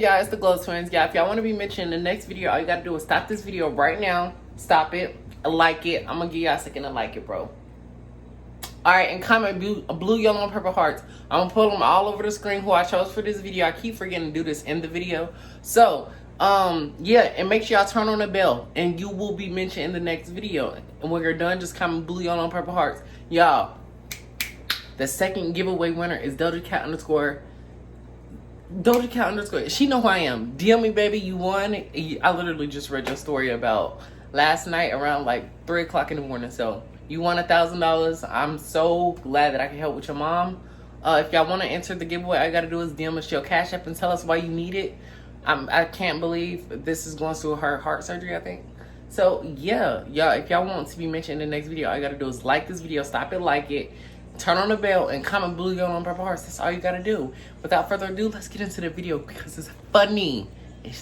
Y'all, it's the Glo.twinz. Y'all, if y'all want to be mentioned in the next video, all you gotta do is stop this video right now. Stop it. Like it. I'm gonna give y'all a second to like it, bro. Alright, and comment blue, yellow, and purple hearts. I'm gonna put them all over the screen who I chose for this video. I keep forgetting to do this in the video. So, yeah, and make sure y'all turn on the bell, and you will be mentioned in the next video. And when you're done, just comment blue, yellow, and purple hearts. Y'all, the second giveaway winner is Doja Cat underscore. She know who I am. DM me, baby. You won. I literally just read your story about last night around like 3 o'clock in the morning. So you won $1,000. I'm so glad that I can help with your mom. If y'all want to enter the giveaway, all you gotta do is DM us your Cash App and tell us why you need it. I can't believe this is going through her heart surgery, I think. So yeah, y'all, if y'all want to be mentioned in the next video, all you gotta do is like this video, stop it, like it, turn on the bell, and comment blue, yellow, and purple hearts. That's all you gotta do. Without further ado, let's get into the video because it's funny.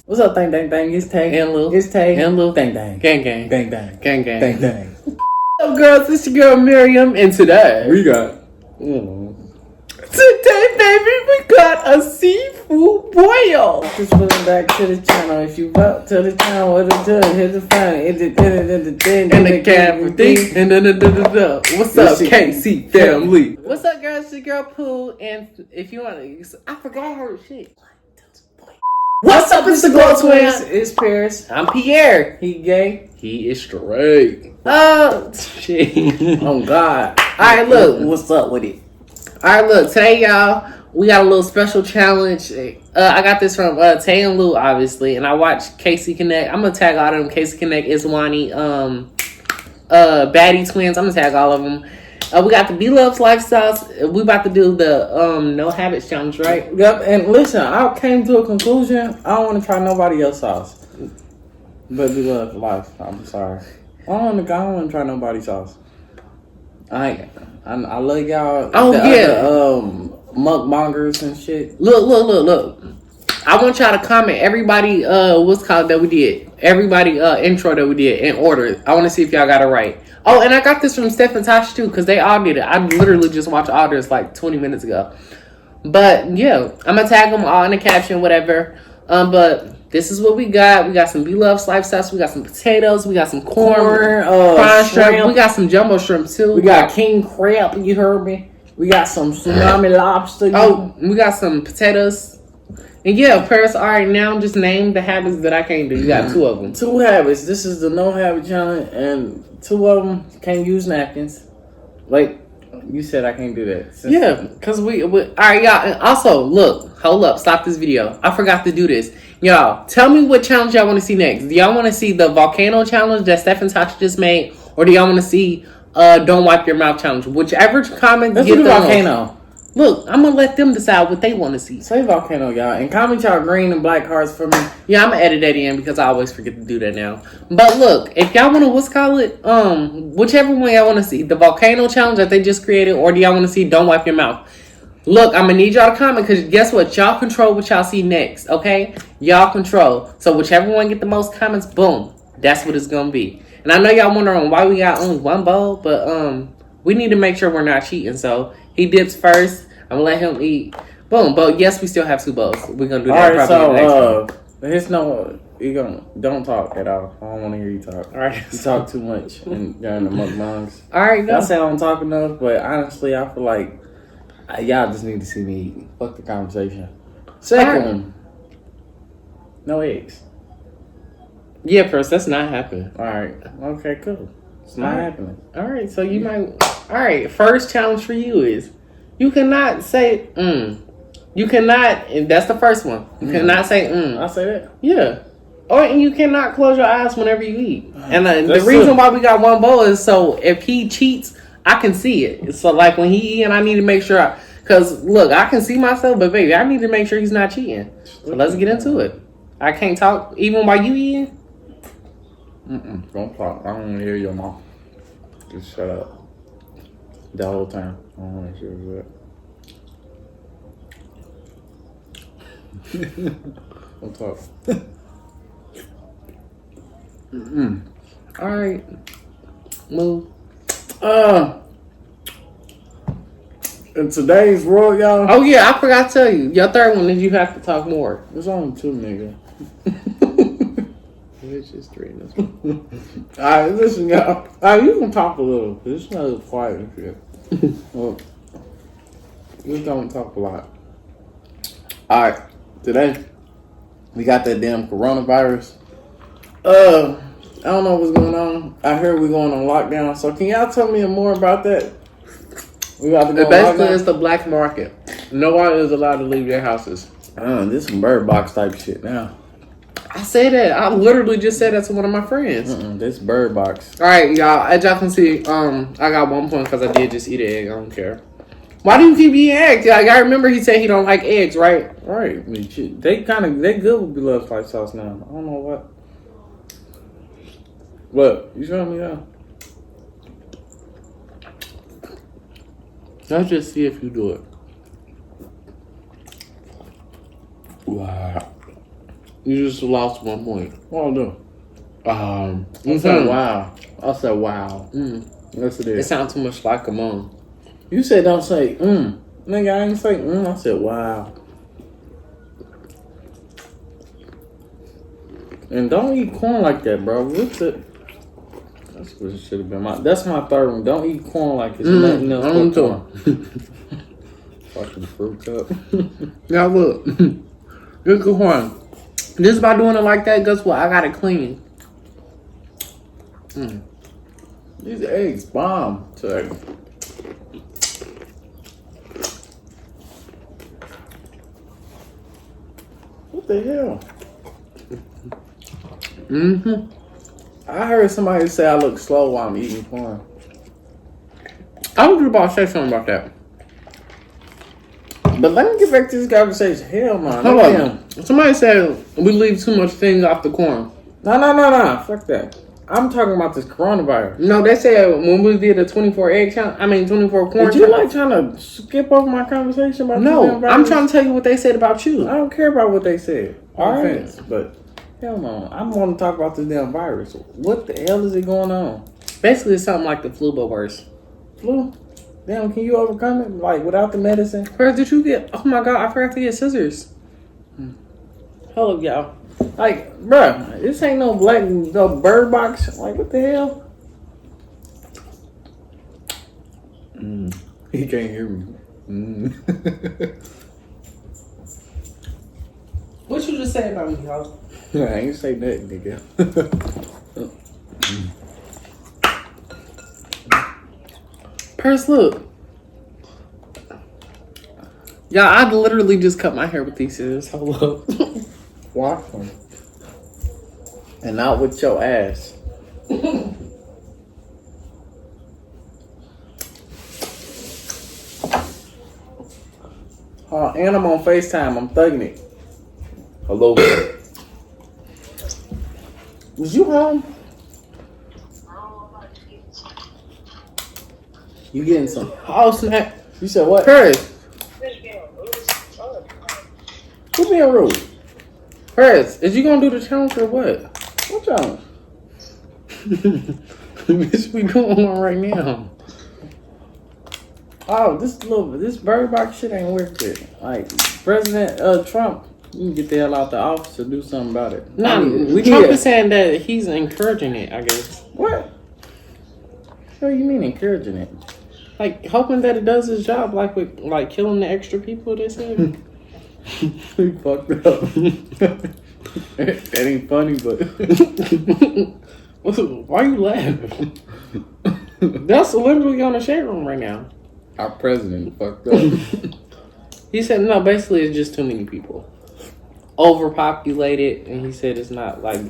What's up, thang, thang, thang? It's Tay. And Lou. It's Tay. And Lou. Thang, thang. Gang, gang. Gang, thang. Gang, gang. Thang, thang. What's up, girls? It's your girl, Miriam, and today, We got... today, baby, we got a seafood boil. Just pulling back to the channel. If you vote to the channel, what it do? Hit the phone. And the camera thing. And what's up, KC family? What's up, girls? It's your girl, Pooh. And if you want to, I forgot her shit. What's up, it's the Glo.twinz. It's Paris. I'm Pierre. He gay. He is straight. Oh, shit. Oh, God. All right, look. What's up with it? All right, look. Today, y'all, we got a little special challenge. I got this from Tay and Lou, obviously, and I watched Casey Connect. I'm gonna tag all of them. Casey Connect, ItsWannie, BaddieTwinz. I'm gonna tag all of them. We got the Bloveslife sauce. We about to do the no habits challenge, right? Yep. And listen, I came to a conclusion. I don't want to try nobody else's sauce. But Bloveslife. I'm sorry. I don't want to try nobody's sauce. I love y'all. Oh, yeah. Mukbangers and shit. Look. I want y'all to comment everybody what's called that we did. Everybody intro that we did in order. I want to see if y'all got it right. Oh, and I got this from StephAndTasha too, because they all did it. I literally just watched all this like 20 minutes ago. But yeah, I'm gonna tag them all in the caption, whatever. But this is what we got. We got some Bloveslife sauce. We got some potatoes. We got some corn, prawn shrimp. We got some jumbo shrimp too. We got king crab. You heard me. We got some tsunami lobster. Oh, we got some potatoes. And yeah, Paris, all right, now just name the habits that I can't do. You got 2 of them. 2 habits. This is the no habit challenge, and 2 of them can't use napkins. Like you said, I can't do that. Yeah, because we all right, y'all. And also, look, hold up, stop this video. I forgot to do this. Y'all, tell me what challenge y'all want to see next. Do y'all want to see the volcano challenge that StephAndTasha just made, or do y'all want to see don't wipe your mouth challenge? Whichever comment. Let's do the volcano. Look, I'm gonna let them decide what they want to see. Say volcano, y'all, and comment y'all green and black hearts for me. Yeah, I'm gonna edit that in because I always forget to do that now. But look, if y'all want to, whichever one y'all want to see, the volcano challenge that they just created, or do y'all want to see don't wipe your mouth? Look, I'm gonna need y'all to comment because guess what? Y'all control what y'all see next, okay? Y'all control. So whichever one get the most comments, boom, that's what it's gonna be. And I know y'all wondering why we got only 1 bowl, but we need to make sure we're not cheating. So he dips first. I'm gonna let him eat. Boom. But yes, we still have 2 bowls. We're gonna do that probably next time. There's no don't talk at all. I don't want to hear you talk. All right, you talk too much during the mukbangs. All right, I say I don't talk enough, but honestly, I feel like y'all just need to see me eat. Fuck the conversation. Second one, no eggs. Yeah, first, that's not happening. All right. Okay, cool. It's not happening. All right, so you might. All right, first challenge for you is you cannot say You cannot, and that's the first one. You cannot say I say that. Yeah. Or and you cannot close your eyes whenever you eat. And the reason why we got 1 bowl is so if he cheats, I can see it. So like when he eating, I need to make sure. Because look, I can see myself, but baby, I need to make sure he's not cheating. So let's get into it. I can't talk even while you eating. Don't talk. I don't want to hear your mouth. Just shut up. The whole time. I don't want to hear that. Don't talk. All right. Move. In today's world, y'all. Oh yeah, I forgot to tell you. Your third one is you have to talk more. There's only 2, nigga. It's just 3 in this one. Alright, listen, y'all. Alright, you can talk a little. Cause it's not as quiet and shit. Well, we don't talk a lot. Alright, today we got that damn coronavirus. I don't know what's going on. I heard we're going on lockdown. So can y'all tell me more about that? We about to go on Basically, lockdown? it's the black market. Nobody is allowed to leave their houses. This some bird box type shit now. I say that. I literally just said that to one of my friends. This bird box. All right, y'all. As y'all can see, I got 1 point because I did just eat an egg. I don't care. Why do you keep eating eggs? Y'all remember he said he don't like eggs, right? Right. I mean, shit, they good with Bloveslife sauce now. I don't know what. What? You feel me now? Let's just see if you do it. Wow. You just lost 1 point. What I do? You said wow. I said wow. Yes, it It is. sounds too much like a moan. You said don't say Nigga, I ain't say I said wow. And don't eat corn like that, bro. What's it? That's what it should have been. That's my third one. Don't eat corn like it's nothing else but corn. Fucking fruit cup. Yeah, look. Good corn. Just by doing it like that, guess what? I got it clean. These eggs bomb today. What the hell? I heard somebody say I look slow while I'm eating corn. I was about to say something about that. But let me get back to this conversation. Hell no. Hold on. Somebody said we leave too much things off the corn. No. Fuck that. I'm talking about this coronavirus. No, they said when we did a 24 egg count, 24 corn. Did you like trying to skip over my conversation about No, this I'm trying to tell you what they said about you. I don't care about what they said. All No right. offense, but hell no. I want to talk about this damn virus. What the hell is it going on? Basically, it's something like the flu, but worse. Flu? Damn, can you overcome it? Like, without the medicine? Where did you get? Oh my god, I forgot to get scissors. Hold up, y'all. Like, bruh, this ain't no bird box. Like, what the hell? He can't hear me. What you just say about me, y'all? I ain't say nothing, nigga. Purse, look. Yeah, I literally just cut my hair with these scissors. Hold up. Wash them. And not with your ass. And I'm on FaceTime. I'm thugging it. Hello. Was you home? You getting some? Oh, snap. You said what? Purse. Who being rude? Purse, is you gonna do the challenge or what? What challenge? Bitch, we doing one right now. Oh, this bird box shit ain't worth it. Like President Trump, you can get the hell out the office or do something about it. No, we Trump need is saying that he's encouraging it, I guess. What? What do you mean encouraging it? Like hoping that it does his job, like with killing the extra people. They said. He fucked up. That ain't funny, but why you laughing? That's literally on the shade room right now. our president fucked up. He said no. Basically, it's just too many people, overpopulated, and he said it's not like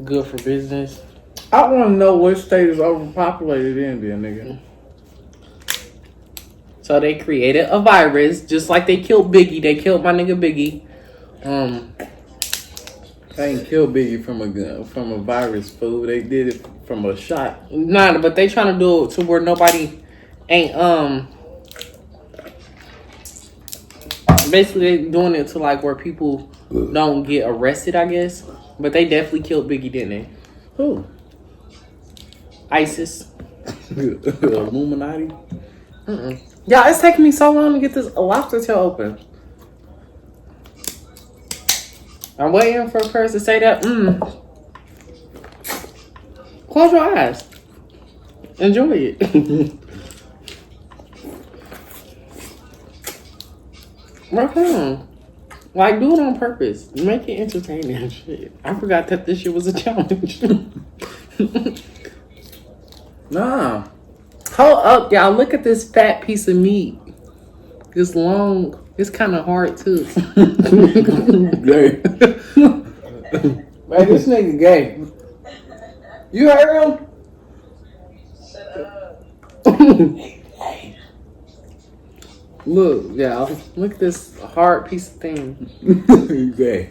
good for business. I want to know what state is overpopulated in, there, nigga. So they created a virus, just like they killed Biggie. They killed my nigga Biggie. They ain't kill Biggie from a virus, fool. They did it from a shot. Nah, but they trying to do it to where nobody ain't basically they doing it to like where people don't get arrested, I guess. But they definitely killed Biggie, didn't they? Who? ISIS. Illuminati? Yeah, it's taking me so long to get this lobster tail open. I'm waiting for a person to say that. Close your eyes. Enjoy it. Okay. Like, do it on purpose. Make it entertaining and shit. I forgot that this shit was a challenge. Nah. Hold up, y'all. Look at this fat piece of meat. It's long. It's kind of hard, too. Gay. Man, this nigga gay. You heard him? Shut up. Look, y'all. Look at this hard piece of thing. Gay.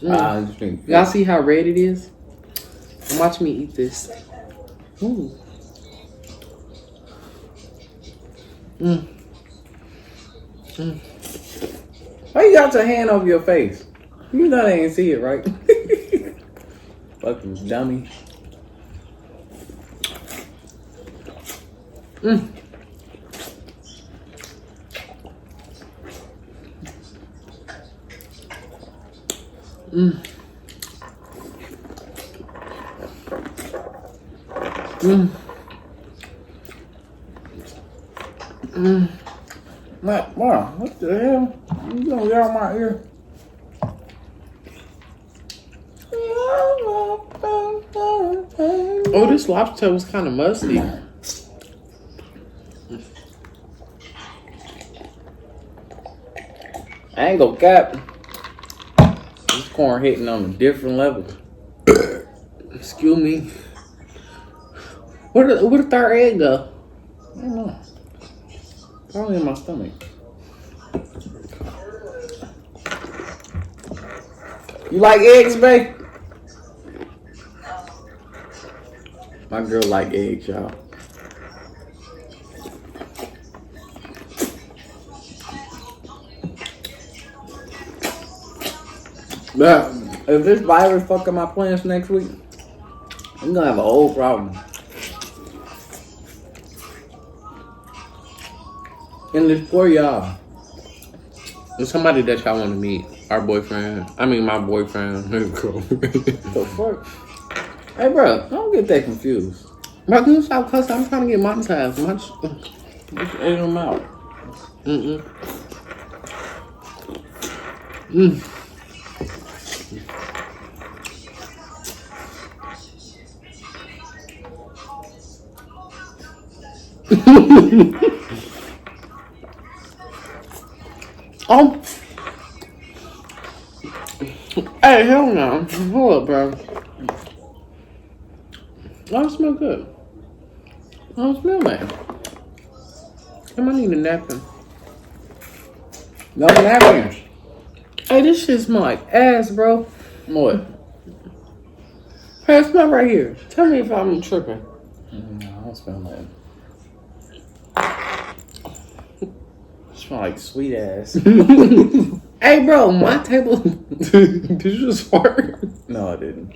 Y'all see how red it is? Watch me eat this. Ooh. Why you got your hand over your face? You know they ain't see it, right? Fucking dummy. Wow, what the hell? You gonna get out my ear? Oh, this lobster tail was kind of musty. I ain't gonna cap. This corn hitting on a different level. Excuse me. Where the third egg go? I don't know. Probably in my stomach. You like eggs, babe? My girl like eggs, y'all. But if this virus fucking my plans next week, I'm gonna have a whole problem. And this for y'all. There's somebody that y'all want to meet. Our boyfriend. I mean, my boyfriend. The fuck? Hey, bro, don't get that confused. Bro, can you stop cussing? I'm trying to get monetized. Just edit them out. Oh. Hey, hell no. Hold up, bro. Oh, it smell good. Oh, it smell bad. I might need a napkin. No napkins. Hey, this shit smell like ass, bro. What? Hey, it smell right here. Tell me if I'm tripping. No, I don't smell like it. Smell like sweet ass. Hey, bro, my table. Did you just fart? No, I didn't.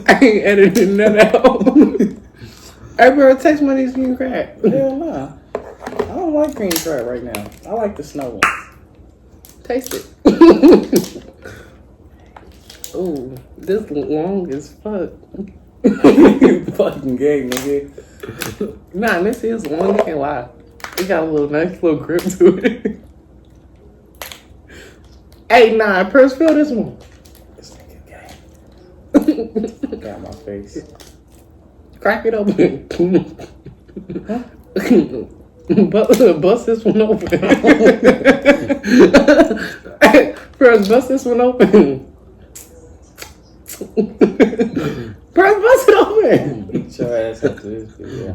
I ain't editing that out. Hey, bro, taste one of these green crab. Hell nah. I don't like green crab right now. I like the snow one. Taste it. Ooh, this long as fuck. You fucking gay, nigga. Nah, this is long, you can't lie. It got a nice little grip to it. Hey, nah, press feel this one. This nigga gay. Got my face. Crack it open. Bust this one open. Press, bust this one open. Press, bust it open. Beat your ass up to this video.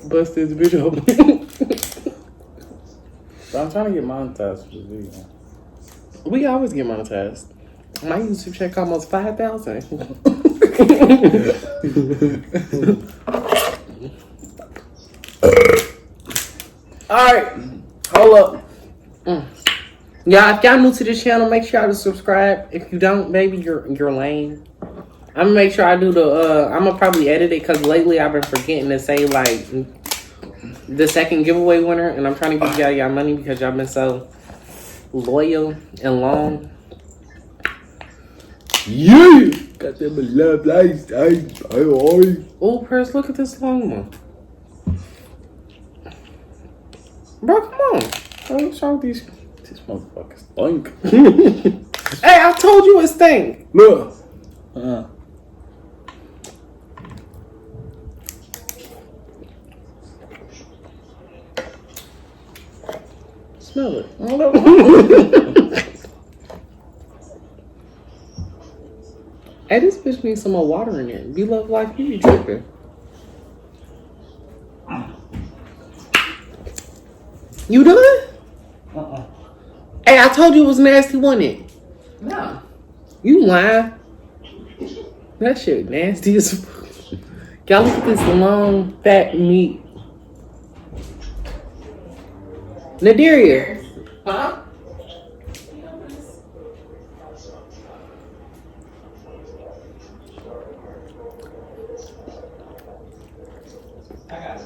Bust this bitch open. But I'm trying to get monetized for this video. We always get monetized. My YouTube check almost 5,000. Alright, hold up. Y'all, if y'all new to this channel, make sure y'all to subscribe. If you don't, baby, you're lame. I'm gonna make sure I do the. I'm gonna probably edit it because lately I've been forgetting to say like the second giveaway winner, and I'm trying to give y'all money because y'all been so loyal and long. Yeah, got them a love lifestyle. Oh, Purse, look at this long one. Bro, come on. What's wrong with these motherfuckers? Stink. Hey, I told you it stink. Look. Smell it. Hey, this bitch needs some more water in it. Bloveslife, you be tripping. You done? Hey, I told you it was nasty, wasn't it? No. You lying. That shit nasty as fuck. Y'all look at this long, fat meat. Nadiria. Huh? I got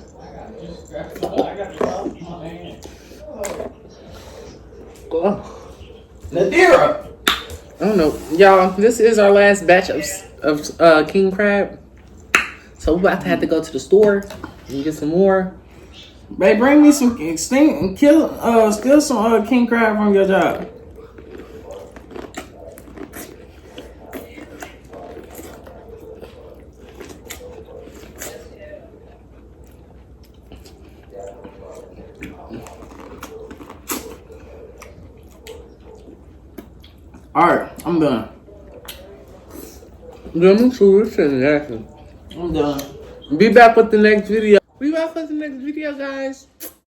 just grab some. I got the sauce in my hand. Nadira. I don't know. Y'all, this is our last batch of king crab. So we're about to have to go to the store and get some more. Babe, bring me some extinct and steal some king crab from your job. Alright, I'm done. I'm done. I'm done. Be back with the next video. Be back with the next video, guys.